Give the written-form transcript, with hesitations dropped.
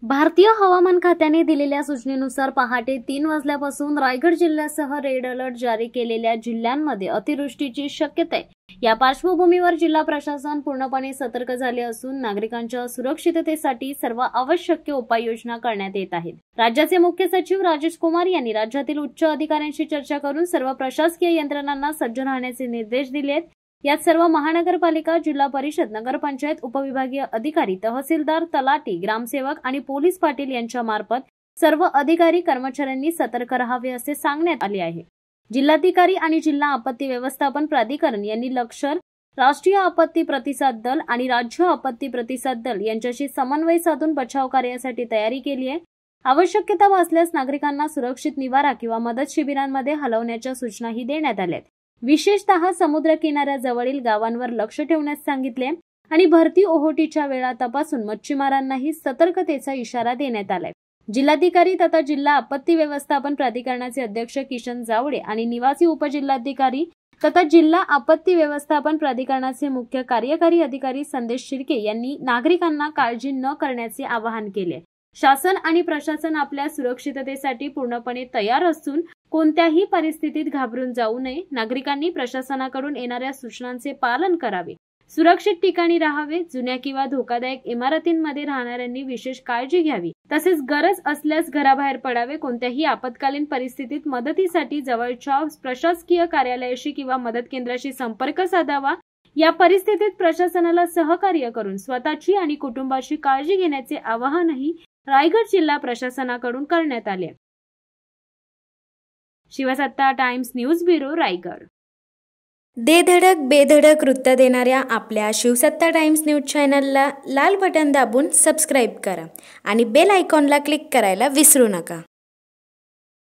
भारतीय हवामान खात्याने दिलेल्या सूचनेनुसार पहाटे 3 वाजल्यापासून रायगड जिल्ह्यासह रेड अलर्ट जारी केलेल्या जिल्ह्यांमध्ये अतिवृष्टीची शक्यता आहे। या पार्श्वभूमीवर जिल्हा प्रशासन पूर्णपणे सतर्क झाले असून नागरिकांच्या सुरक्षिततेसाठी सर्व आवश्यक उपाययोजना करण्यात येत आहेत। राज्याचे मुख्य सचिव राजेश कुमार यांनी राज्यातील उच्च अधिकाऱ्यांशी चर्चा करून सर्व प्रशासकीय यंत्रणांना सज्ज राहण्याचे निर्देश दिले आहेत। यात सर्व महानगरपालिका, जिल्हा परिषद, नगरपंचायत, उपविभागीय अधिकारी, तहसीलदार, तलाठी, ग्रामसेवक आणि पोलीस पाटील यांच्या मार्फत सर्व अधिकारी कर्मचाऱ्यांनी सतर्क राहावे असे सांगण्यात आले आहे। जिल्हाधिकारी आणि जिल्हा आपत्ती व्यवस्थापन प्राधिकरण यांनी लष्कर, राष्ट्रीय आपत्ती प्रतिसाद दल आणि राज्य आपत्ती प्रतिसाद दल यांच्याशी समन्वय साधून बचाव कार्यासाठी तयारी केली आहे। आवश्यकता भासल्यास नागरिकांना सुरक्षित निवारा किंवा मदत शिबिरांमध्ये हलवण्याच्या सूचनाही देण्यात आल्या आहेत। विशेषतः समुद्र किनाऱ्याजवळील गावांवर लक्ष ठेवण्यास सांगितले आणि भरती ओहोटीच्या वेळा तपासून मच्छीमारांनाही सतर्कतेचा इशारा देण्यात आलाय। जिल्हाधिकारी तथा जिल्हा आपत्ती व्यवस्थापन प्राधिकरणाचे अध्यक्ष किशन जावडे आणि निवासी उपजिल्हाधिकारी तथा जिल्हा आपत्ती व्यवस्थापन प्राधिकरणाचे मुख्य कार्यकारी अधिकारी संदेश शिर्के यांनी नागरिकांना काळजी न करण्याचे आवाहन केले। शासन आणि प्रशासन आपल्या सुरक्षिततेसाठी पूर्णपणे तयार असून कोणत्याही परिस्थितीत घाबरून जाऊ नये। नागरिकांनी प्रशासनाकडून येणाऱ्या सूचनांचे पालन करावे, सुरक्षित ठिकाणी राहावे, जुन्या किंवा धोकादायक इमारतींमध्ये राहणाऱ्यांनी विशेष काळजी घ्यावी, तसेच गरज असल्यास घराबाहेर पडावे। कोणत्याही आपत्कालीन परिस्थितीत मदतीसाठी जवळच्या प्रशासकीय कार्यालयाशी किंवा मदत केंद्राशी संपर्क साधावा। या परिस्थितीत प्रशासनाला सहकार्य करून स्वतःची आणि कुटुंबाची काळजी घेण्याचे आवाहनही रायगड जिल्हा प्रशासनाकडून करण्यात आले। शिवसत्ता टाइम्स न्यूज ब्युरो, रायगड। दे धडक बेधडक वृत्त देणाऱ्या आपल्या शिवसत्ता टाइम्स न्यूज चॅनलला लाल बटन दाबून सबस्क्राईब करा आणि बेल आयकॉनला क्लिक करायला विसरू नका।